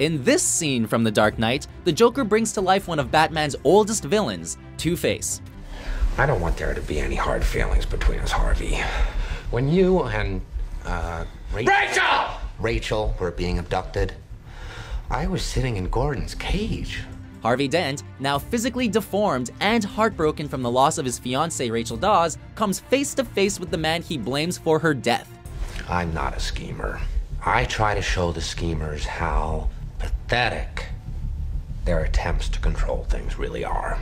In this scene from The Dark Knight, the Joker brings to life one of Batman's oldest villains, Two-Face. I don't want there to be any hard feelings between us, Harvey. When you and, Rachel were being abducted, I was sitting in Gordon's cage. Harvey Dent, now physically deformed and heartbroken from the loss of his fiancée Rachel Dawes, comes face to face with the man he blames for her death. I'm not a schemer. I try to show the schemers how pathetic their attempts to control things really are.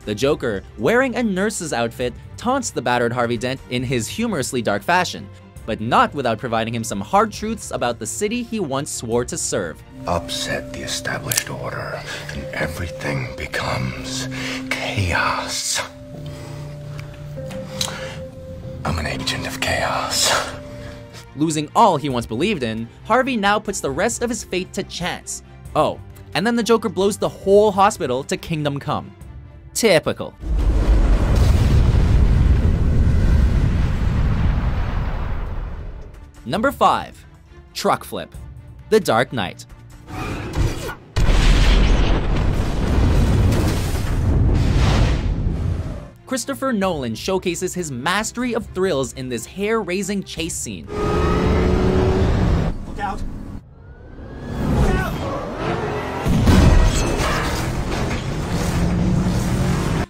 The Joker, wearing a nurse's outfit, taunts the battered Harvey Dent in his humorously dark fashion, but not without providing him some hard truths about the city he once swore to serve. Upset the established order, and everything becomes chaos. I'm an agent of chaos. Losing all he once believed in, Harvey now puts the rest of his fate to chance. Oh, and then the Joker blows the whole hospital to Kingdom Come. Typical. Number 5. Truck Flip. The Dark Knight. Christopher Nolan showcases his mastery of thrills in this hair-raising chase scene. Look out! Look out!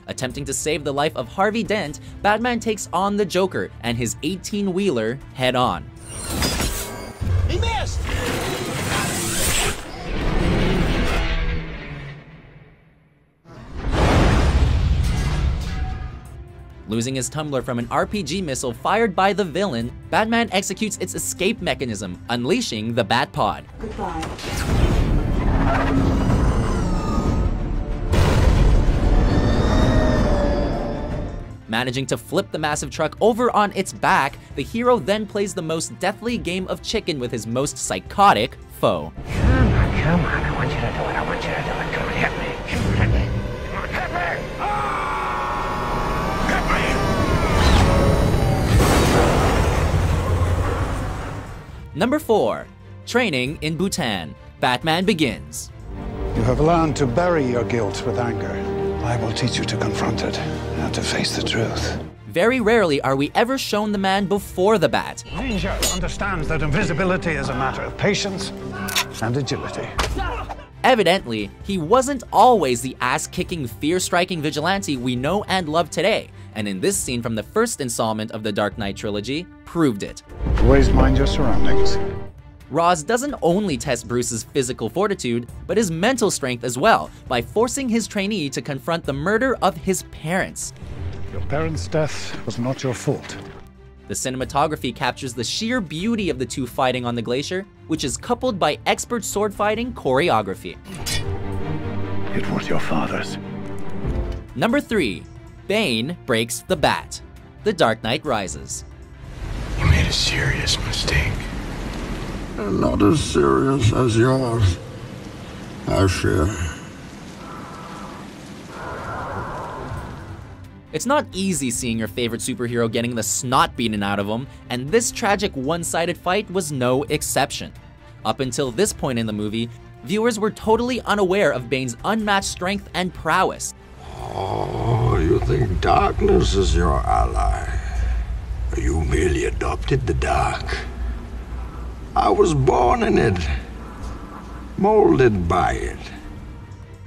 Attempting to save the life of Harvey Dent, Batman takes on the Joker and his 18-wheeler head-on. He missed! Losing his tumbler from an RPG missile fired by the villain, Batman executes its escape mechanism, unleashing the Bat-Pod. Goodbye. Managing to flip the massive truck over on its back, the hero then plays the most deathly game of chicken with his most psychotic foe. Come on, I want you to do it, I want you to do it. Come on, hit me. Hit me. Come on, hit me. Hit me. Number 4. Training in Bhutan. Batman Begins. You have learned to bury your guilt with anger. I will teach you to confront it and to face the truth. Very rarely are we ever shown the man before the bat. Ranger understands that invisibility is a matter of patience and agility. Evidently, he wasn't always the ass-kicking, fear-striking vigilante we know and love today, and in this scene from the first installment of the Dark Knight trilogy, proved it. Always mind your surroundings. Roz doesn't only test Bruce's physical fortitude, but his mental strength as well, by forcing his trainee to confront the murder of his parents. Your parents' death was not your fault. The cinematography captures the sheer beauty of the two fighting on the glacier, which is coupled by expert sword fighting choreography. It was your father's. Number 3. Bane Breaks the Bat. The Dark Knight Rises. You made a serious mistake. Not as serious as yours, I fear. It's not easy seeing your favorite superhero getting the snot beaten out of him, and this tragic one-sided fight was no exception. Up until this point in the movie, viewers were totally unaware of Bane's unmatched strength and prowess. Oh, you think darkness is your ally? You merely adopted the dark. I was born in it, molded by it.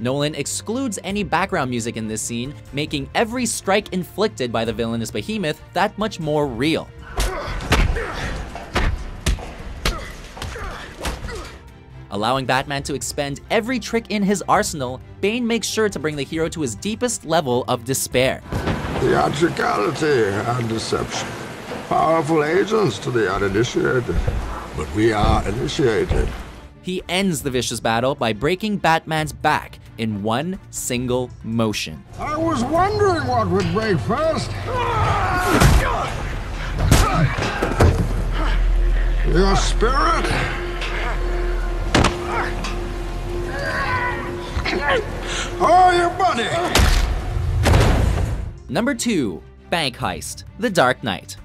Nolan excludes any background music in this scene, making every strike inflicted by the villainous behemoth that much more real. Allowing Batman to expend every trick in his arsenal, Bane makes sure to bring the hero to his deepest level of despair. Theatricality and deception. Powerful agents to the uninitiated. But we are initiated. He ends the vicious battle by breaking Batman's back in one single motion. I was wondering what would break first. Your spirit? Oh, your body! Number 2. Bank Heist. The Dark Knight.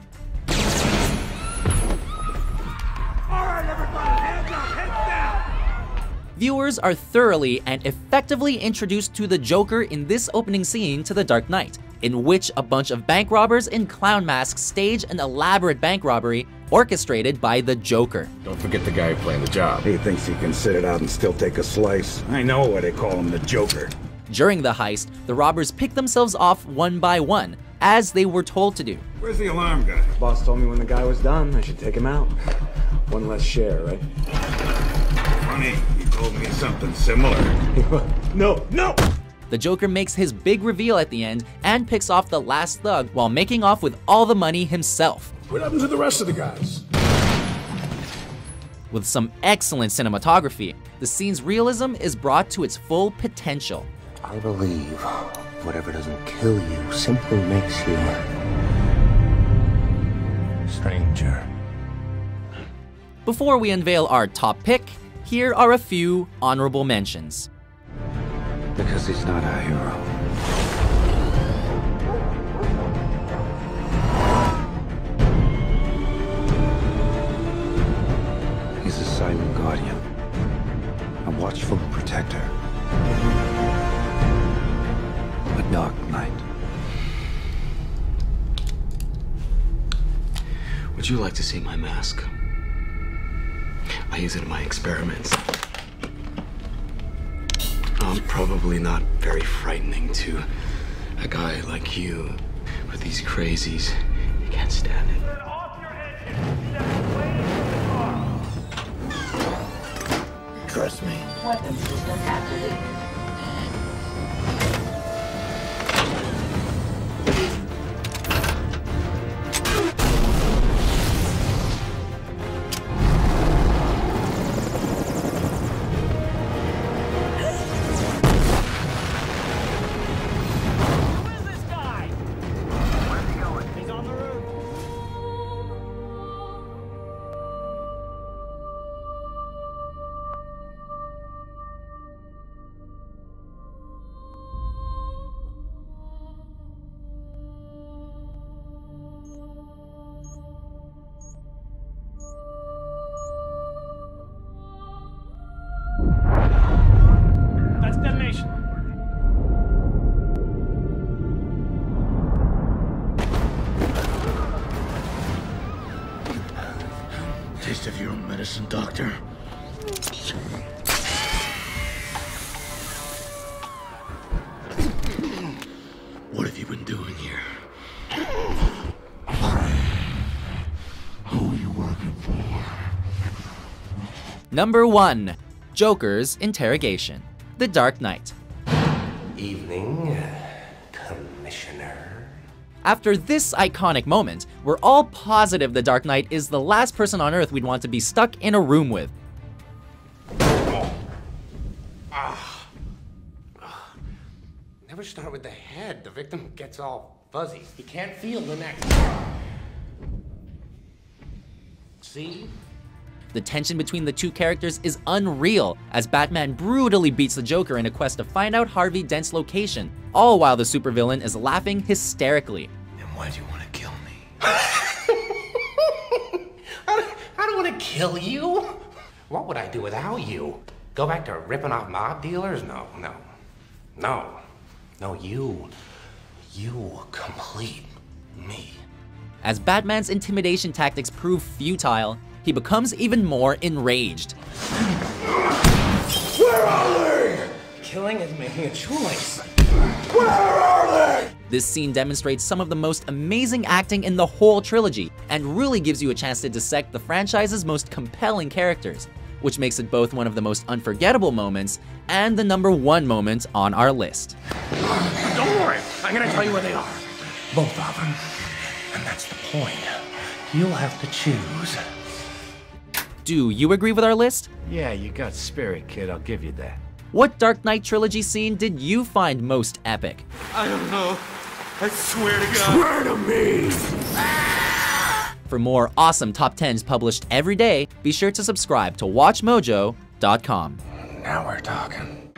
Viewers are thoroughly and effectively introduced to the Joker in this opening scene to The Dark Knight, in which a bunch of bank robbers in clown masks stage an elaborate bank robbery orchestrated by the Joker. Don't forget the guy playing the job. He thinks he can sit it out and still take a slice. I know why they call him the Joker. During the heist, the robbers pick themselves off one by one, as they were told to do. Where's the alarm guy? Boss told me when the guy was done, I should take him out. One less share, right? Funny, he told me something similar. No! The Joker makes his big reveal at the end and picks off the last thug while making off with all the money himself. What happened to the rest of the guys? With some excellent cinematography, the scene's realism is brought to its full potential. I believe whatever doesn't kill you simply makes you stranger. Before we unveil our top pick, here are a few honorable mentions. Because he's not a hero. He's a silent guardian. A watchful protector. A dark knight. Would you like to see my mask? I use it in my experiments. Probably not very frightening to a guy like you, but these crazies, you can't stand it. Turn off your engine. Step away from the car. Trust me. Weapon system activated. That's detonation. Taste of your own medicine, Doctor. What have you been doing here? Who are you working for? Number 1. Joker's Interrogation. The Dark Knight. Evening, Commissioner. After this iconic moment, we're all positive the Dark Knight is the last person on Earth we'd want to be stuck in a room with. Never start with the head. The victim gets all fuzzy. He can't feel the neck. See? The tension between the two characters is unreal, as Batman brutally beats the Joker in a quest to find out Harvey Dent's location, all while the supervillain is laughing hysterically. Then why do you want to kill me? I don't want to kill you. What would I do without you? Go back to ripping off mob dealers? No. You complete me. As Batman's intimidation tactics prove futile, he becomes even more enraged. Where are they? Killing is making a choice. Where are they? This scene demonstrates some of the most amazing acting in the whole trilogy, and really gives you a chance to dissect the franchise's most compelling characters, which makes it both one of the most unforgettable moments and the number 1 moment on our list. Don't worry, I'm gonna tell you where they are. Both of them. And that's the point. You'll have to choose. Do you agree with our list? Yeah, you got spirit, kid. I'll give you that. What Dark Knight trilogy scene did you find most epic? I don't know. I swear to God. Swear to me! For more awesome top 10s published every day, be sure to subscribe to WatchMojo.com. Now we're talking.